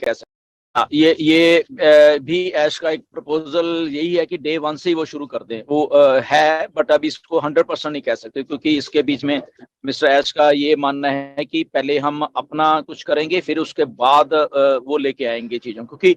कह सकते। ये भी ऐश का एक प्रपोजल यही है कि डे 1 से ही वो शुरू कर दें, वो है, बट अभी इसको 100% नहीं कह सकते, क्योंकि इसके बीच में मिस्टर ऐश का ये मानना है कि पहले हम अपना कुछ करेंगे, फिर उसके बाद वो लेके आएंगे चीजों, क्योंकि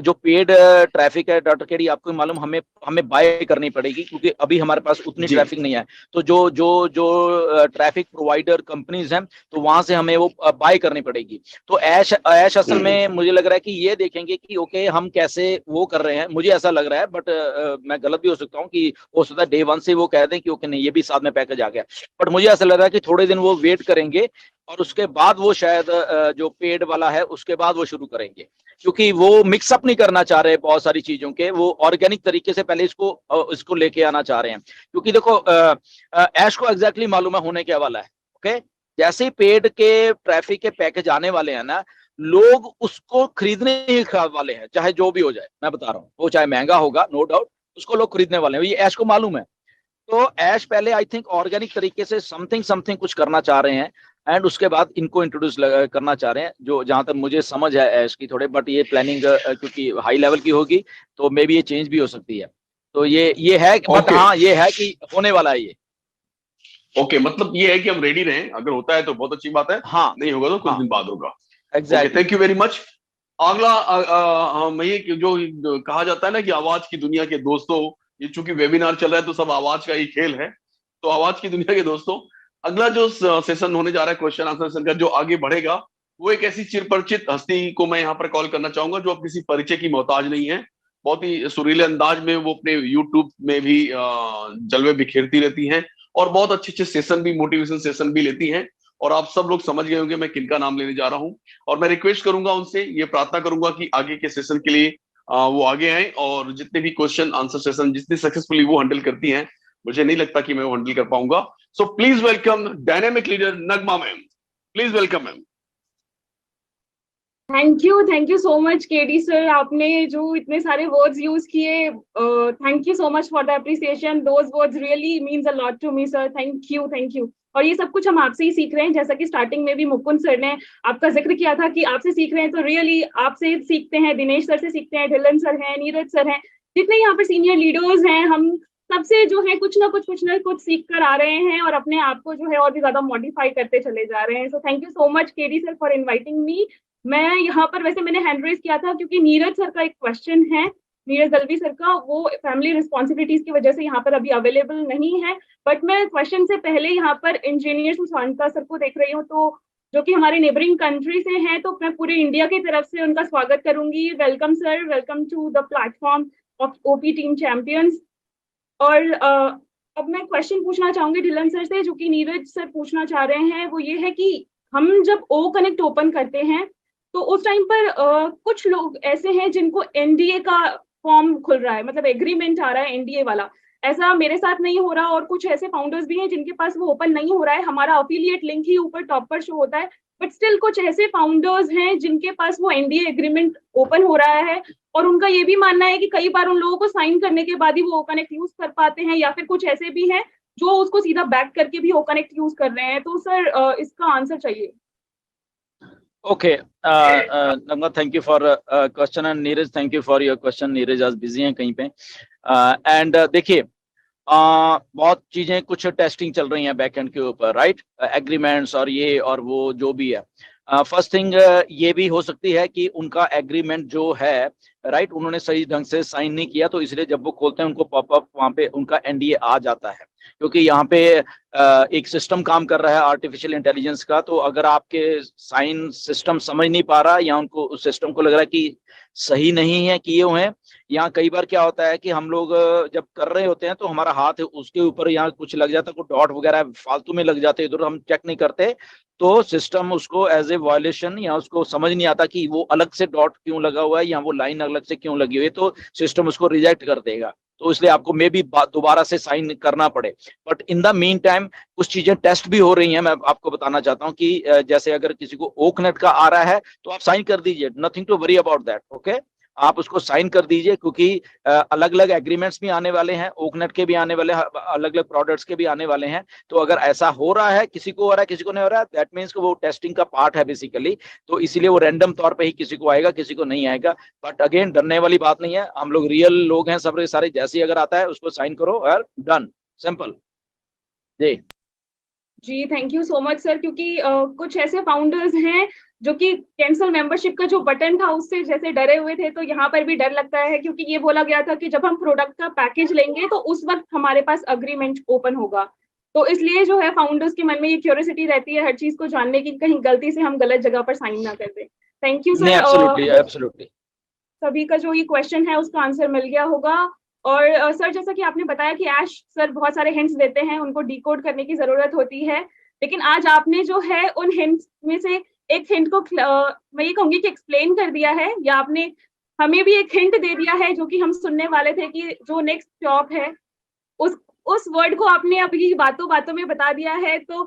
जो पेड ट्रैफिक है डॉक्टर केडी, आपको मालूम, हमें हमें बाय करनी पड़ेगी, क्योंकि अभी हमारे पास उतनी ट्रैफिक नहीं है। तो जो जो जो ट्रैफिक प्रोवाइडर कंपनीज हैं, तो वहां से हमें वो बाय करनी पड़ेगी। तो ऐश ऐश असल में मुझे लग रहा है कि ये देखेंगे कि ओके हम कैसे वो कर रहे हैं, मुझे ऐसा लग रहा है, बट मैं गलत भी हो सकता हूँ, कि हो सकता है डे 1 से वो कह दें कि ओके नहीं, ये भी साथ में पैकेज आ गया, बट मुझे ऐसा लग रहा है कि थोड़े दिन वो वेट करेंगे और उसके बाद वो शायद जो पेड वाला है उसके बाद वो शुरू करेंगे, क्योंकि वो मिक्सअप नहीं करना चाह रहे बहुत सारी चीजों के, वो ऑर्गेनिक तरीके से पहले इसको लेके आना चाह रहे हैं। क्योंकि देखो ऐश को एग्जैक्टली मालूम है होने क्या वाला है। ओके, जैसे ही पेड के ट्रैफिक के पैकेज आने वाले हैं ना, लोग उसको खरीदने ही वाले हैं, चाहे जो भी हो जाए, मैं बता रहा हूँ, वो चाहे महंगा होगा, नो डाउट, उसको लोग खरीदने वाले हैं, ये ऐश को मालूम है। तो ऐश पहले आई थिंक ऑर्गेनिक तरीके से समथिंग समथिंग कुछ करना चाह रहे हैं, एंड उसके बाद इनको इंट्रोड्यूस करना चाह रहे हैं, जो जहां तक मुझे समझ है ऐश की थोड़े, बट ये प्लानिंग क्योंकि हाई लेवल की होगी, तो मे बी ये चेंज भी हो सकती है। तो ये है, बट हाँ ये है कि होने वाला है ये। ओके, मतलब ये है कि हम रेडी रहें, अगर होता है तो बहुत अच्छी बात है, हाँ, नहीं होगा तो कुछ दिन बाद होगा। Okay, exactly. Thank you very much. अगला मैं ये जो कहा जाता है ना कि आवाज की दुनिया के दोस्तों, ये चूंकि वेबिनार चल रहा है तो सब आवाज का ही खेल है, तो आवाज की दुनिया के दोस्तों, अगला जो सेशन होने जा रहा है क्वेश्चन आंसर सेशन का, जो आगे बढ़ेगा, वो एक ऐसी चिरपरिचित हस्ती को मैं यहाँ पर कॉल करना चाहूंगा जो अब किसी परिचय की मोहताज नहीं है। बहुत ही सुरीले अंदाज में वो अपने यूट्यूब में भी जलवे बिखेरती रहती हैं, और बहुत अच्छे अच्छे सेशन भी, मोटिवेशन सेशन भी लेती हैं। और आप सब लोग समझ गए होंगे मैं किनका नाम लेने जा रहा हूं। और मैं रिक्वेस्ट करूंगा उनसे, ये प्रार्थना करूंगा कि आगे के सेशन के लिए वो आगे आए, और जितने भी क्वेश्चन आंसर सेशन जितनी सक्सेसफुली वो हैंडल करती हैं, मुझे नहीं लगता कि मैं वो हैंडल कर पाऊंगा। So please welcome dynamic leader Nagma ma'am, please welcome ma'am. Thank you so much KD sir, आपने जो इतने सारे वर्ड्स यूज किए, thank you so much for the appreciation, those words really means a lot to me sir, thank you. और ये सब कुछ हम आपसे ही सीख रहे हैं, जैसा कि स्टार्टिंग में भी मुकुंद सर ने आपका जिक्र किया था कि आपसे सीख रहे हैं, तो रियली आपसे सीखते हैं, दिनेश सर से सीखते हैं, ढिल्लन सर हैं, नीरज सर हैं, जितने यहाँ पर सीनियर लीडर्स हैं, हम सबसे जो है कुछ ना कुछ सीख कर आ रहे हैं, और अपने आप को जो है और भी ज्यादा मॉडिफाई करते चले जा रहे हैं। So thank you so much KD sir for inviting me. मैं यहाँ पर, वैसे मैंने हैंड रेज किया था क्योंकि नीरज सर का एक क्वेश्चन है, नीरज दलवी सर का, वो फैमिली रिस्पॉन्सिबिलिटीज की वजह से यहाँ पर अभी अवेलेबल नहीं है, बट मैं क्वेश्चन से पहले यहाँ पर इंजीनियर सुशांता सर को देख रही हूँ, तो जो कि हमारे नेबरिंग कंट्री से हैं, तो मैं पूरे इंडिया की तरफ से उनका स्वागत करूंगी। Welcome sir, welcome to the platform of OP team champions. और अब मैं क्वेश्चन पूछना चाहूंगी ढिल्लन सर से, जो कि नीरज सर पूछना चाह रहे हैं, वो ये है कि हम जब ओ कनेक्ट ओपन करते हैं तो उस टाइम पर कुछ लोग ऐसे हैं जिनको एनडीए का फॉर्म खुल रहा है, मतलब एग्रीमेंट आ रहा है एनडीए वाला, ऐसा मेरे साथ नहीं हो रहा, और कुछ ऐसे फाउंडर्स भी हैं जिनके पास वो ओपन नहीं हो रहा है, हमारा अफिलिएट लिंक ही ऊपर टॉप पर शो होता है, बट स्टिल कुछ ऐसे फाउंडर्स हैं जिनके पास वो एनडीए एग्रीमेंट ओपन हो रहा है, और उनका ये भी मानना है कि कई बार उन लोगों को साइन करने के बाद ही वो कनेक्ट यूज कर पाते हैं, या फिर कुछ ऐसे भी हैं जो उसको सीधा बैक करके भी ओ कनेक्ट यूज कर रहे हैं। तो सर इसका आंसर चाहिए। Okay, Nagma, thank you for question, and Neeraj, thank you for your question. Neeraj आज बिजी हैं कहीं पे, एंड देखिए बहुत चीजें, कुछ टेस्टिंग चल रही हैं बैकएंड के ऊपर, राइट, एग्रीमेंट्स और ये और वो जो भी है। फर्स्ट थिंग ये भी हो सकती है कि उनका एग्रीमेंट जो है, राइट, उन्होंने सही ढंग से साइन नहीं किया, तो इसलिए जब वो खोलते हैं उनको पॉपअप वहां पे उनका एनडीए आ जाता है, क्योंकि यहाँ पे एक सिस्टम काम कर रहा है आर्टिफिशियल इंटेलिजेंस का। तो अगर आपके साइन सिस्टम समझ नहीं पा रहा, या उनको उस सिस्टम को लग रहा है कि सही नहीं है किए हुए हैं, यहाँ कई बार क्या होता है कि हम लोग जब कर रहे होते हैं तो हमारा हाथ उसके ऊपर यहाँ कुछ लग जाता है, कुछ डॉट वगैरह फालतू में लग जाते हैं, इधर हम चेक नहीं करते, तो सिस्टम उसको एज ए वायलेशन, या उसको समझ नहीं आता कि वो अलग से डॉट क्यों लगा हुआ है या वो लाइन अलग से क्यों लगी हुई है, तो सिस्टम उसको रिजेक्ट कर देगा। तो इसलिए आपको मे बी दोबारा से साइन करना पड़े। But in the mean time कुछ चीजें टेस्ट भी हो रही हैं, मैं आपको बताना चाहता हूं कि जैसे अगर किसी को ओकनेट का आ रहा है तो आप साइन कर दीजिए, nothing to worry about that, okay. आप उसको साइन कर दीजिए, क्योंकि अलग अलग एग्रीमेंट्स भी आने वाले हैं, ओकनेट के भी आने वाले हैं, अलग अलग प्रोडक्ट्स के भी आने वाले हैं। तो अगर ऐसा हो रहा है, किसी को हो रहा है किसी को नहीं हो रहा है, दैट मीन्स वो टेस्टिंग का पार्ट है बेसिकली। तो इसीलिए वो रैंडम तौर पे ही किसी को आएगा किसी को नहीं आएगा। बट अगेन डरने वाली बात नहीं है, हम लोग रियल लोग हैं सब सारे, जैसे ही अगर आता है उसको साइन करो और डन, सिंपल। जी जी thank you so much sir, क्योंकि कुछ ऐसे फाउंडर्स हैं जो कि कैंसिल मेंबरशिप का जो बटन था उससे जैसे डरे हुए थे, तो यहाँ पर भी डर लगता है, क्योंकि ये बोला गया था कि जब हम प्रोडक्ट का पैकेज लेंगे तो उस वक्त हमारे पास अग्रीमेंट ओपन होगा। तो इसलिए जो है फाउंडर्स के मन में ये क्यूरियोसिटी रहती है हर चीज को जानने की, कहीं गलती से हम गलत जगह पर साइन ना कर दें। थैंक यू नहीं, एब्सोल्युटली सर। एब्सोल्युटली। सभी का जो ये क्वेश्चन है उसका आंसर मिल गया होगा। और सर जैसा कि आपने बताया कि ऐश सर बहुत सारे हिंट्स देते हैं, उनको डिकोड करने की जरूरत होती है, लेकिन आज आपने जो है उन हिंट्स में से एक हिंट को मैं ये कहूंगी कि एक्सप्लेन कर दिया है, या आपने हमें भी एक हिंट दे दिया है जो कि हम सुनने वाले थे कि जो नेक्स्ट स्टॉप है उस वर्ड को आपने अभी बातों बातों में बता दिया है। तो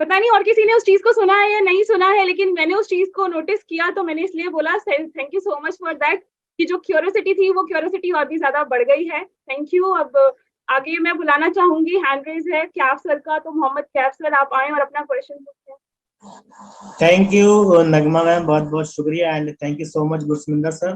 पता नहीं और किसी ने उस चीज को सुना है या नहीं सुना है, लेकिन मैंने उस चीज को नोटिस किया तो मैंने इसलिए बोला। Thank you so much for that, कि जो क्यूरियोसिटी थी वो क्यूरियोसिटी और भी ज्यादा बढ़ गई है। Thank you. अब आगे मैं बुलाना चाहूंगी, हैंड रेज है कैफ सर का, तो मोहम्मद कैफ सर आप आए और अपना क्वेश्चन पूछें। थैंक यू नगमा मैम, बहुत बहुत शुक्रिया and thank you so much Gursaminder sir.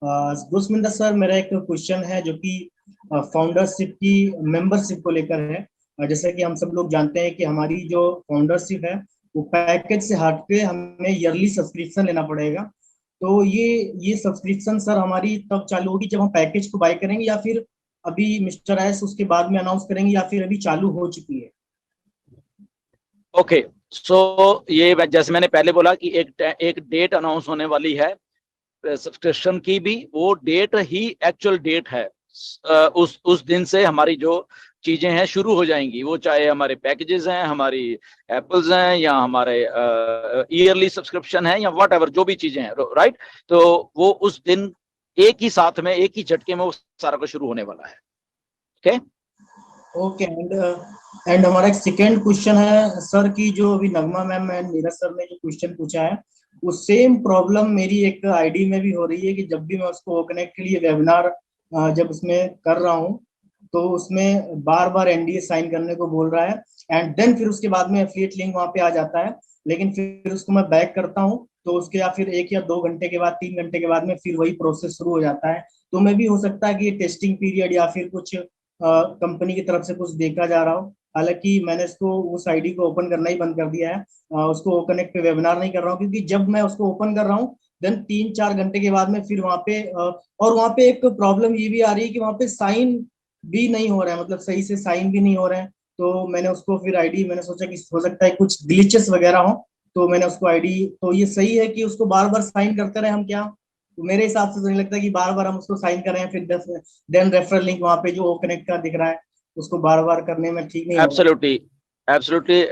Gursaminder sir, मेरा एक क्वेश्चन है जो कि फाउंडरशिप की मेंबरशिप को लेकर है। जैसे कि हम सब लोग जानते हैं कि हमारी जो फाउंडरशिप है वो पैकेज से हट के हमें ईयरली सब्सक्रिप्शन लेना पड़ेगा। तो ये सब्सक्रिप्शन सर हमारी तब चालू होगी जब हम पैकेज को बाय करेंगे, या फिर अभी मिस्टर एस उसके बाद में अनाउंस करेंगे, या फिर अभी चालू हो चुकी है? ओके, सो ये जैसे मैंने पहले बोला कि एक डेट अनाउंस होने वाली है सब्सक्रिप्शन की भी, वो डेट ही एक्चुअल डेट है। उस दिन से हमारी जो चीजें हैं शुरू हो जाएंगी, वो चाहे हमारे पैकेजेस हैं, हमारी एप्पल्स हैं, या हमारे ईयरली सब्सक्रिप्शन है, या वट एवर जो भी चीजें हैं, राइट। तो वो उस दिन एक ही साथ में एक ही झटके में वो सारा कुछ शुरू होने वाला है। ओके ओके एंड हमारा एक सेकेंड क्वेश्चन है सर की, जो अभी नगमा मैम एंड नीरज सर ने जो क्वेश्चन पूछा है वो सेम प्रॉब्लम मेरी एक आईडी में भी हो रही है कि जब भी मैं उसको कनेक्ट के लिए वेबिनार जब उसमें कर रहा हूँ तो उसमें बार बार एनडीए साइन करने को बोल रहा है, एंड देन फिर उसके बाद में एफिलिएट लिंक वहां पे आ जाता है, लेकिन फिर उसको मैं बैक करता हूँ तो उसके या फिर 1 या 2 घंटे के बाद 3 घंटे के बाद में फिर वही प्रोसेस शुरू हो जाता है। तो मैं भी हो सकता है कि ये टेस्टिंग पीरियड या फिर कुछ कंपनी की तरफ से कुछ देखा जा रहा हो। हालांकि मैंने इसको उस आईडी को ओपन करना ही बंद कर दिया है, उसको कनेक्ट पे वेबिनार नहीं कर रहा हूँ, क्योंकि जब मैं उसको ओपन कर रहा हूँ देन 3-4 घंटे के बाद में फिर वहां पे और वहां पे एक प्रॉब्लम ये भी आ रही है कि वहां पे साइन भी नहीं हो रहा है, मतलब सही से साइन भी नहीं हो रहे हैं। तो मैंने उसको फिर आईडी, मैंने सोचा कि हो सकता है कुछ ग्लिचेस वगैरह हो, तो मैंने उसको आईडी, तो ये सही है कि उसको बार बार साइन करते रहे हम क्या? तो मेरे हिसाब से तो नहीं लगता कि बार बार हम उसको साइन कर रहे हैं फिर देन रेफरल लिंक वहां पे जो ओ कनेक्ट का दिख रहा है उसको बार बार करने में ठीक नहीं होगा। एब्सोल्युटली एब्सोल्युटली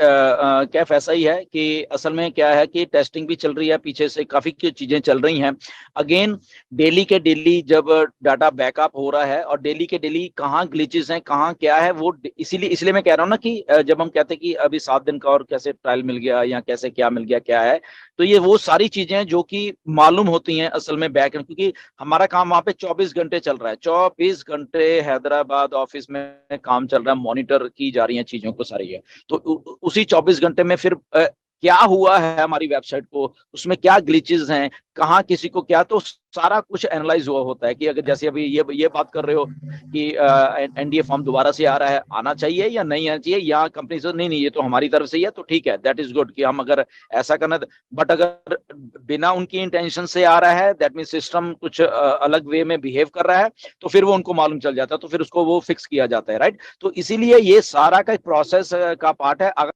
कैफ ऐसा ही है कि असल में क्या है कि टेस्टिंग भी चल रही है, पीछे से काफी चीजें चल रही हैं। अगेन डेली के डेली जब डाटा बैकअप हो रहा है और डेली के डेली कहाँ ग्लिचेस हैं कहाँ क्या है, वो इसीलिए मैं कह रहा हूँ ना कि जब हम कहते हैं कि अभी 7 दिन का और कैसे ट्रायल मिल गया या कैसे क्या मिल गया क्या है, तो ये वो सारी चीजें जो कि मालूम होती हैं असल में बैक, क्योंकि हमारा काम वहां पे 24 घंटे चल रहा है। 24 घंटे हैदराबाद ऑफिस में काम चल रहा है, मॉनिटर की जा रही हैं चीजों को सारी है। तो उसी 24 घंटे में फिर क्या हुआ है हमारी वेबसाइट को, उसमें क्या ग्लिचेस हैं, कहाँ किसी को क्या, तो सारा कुछ एनालाइज हुआ होता है कि अगर जैसे अभी ये बात कर रहे हो कि एनडीए फॉर्म दोबारा से आ रहा है, आना चाहिए या नहीं आना चाहिए, या कंपनी से नहीं ये तो हमारी तरफ से ही है तो ठीक है, दैट इज गुड कि हम अगर ऐसा करना। बट अगर बिना उनकी इंटेंशन से आ रहा है, दैट मीन सिस्टम कुछ अलग वे में बिहेव कर रहा है, तो फिर वो उनको मालूम चल जाता है, तो फिर उसको वो फिक्स किया जाता है, राइट। तो इसीलिए ये सारा का एक प्रोसेस का पार्ट है। अगर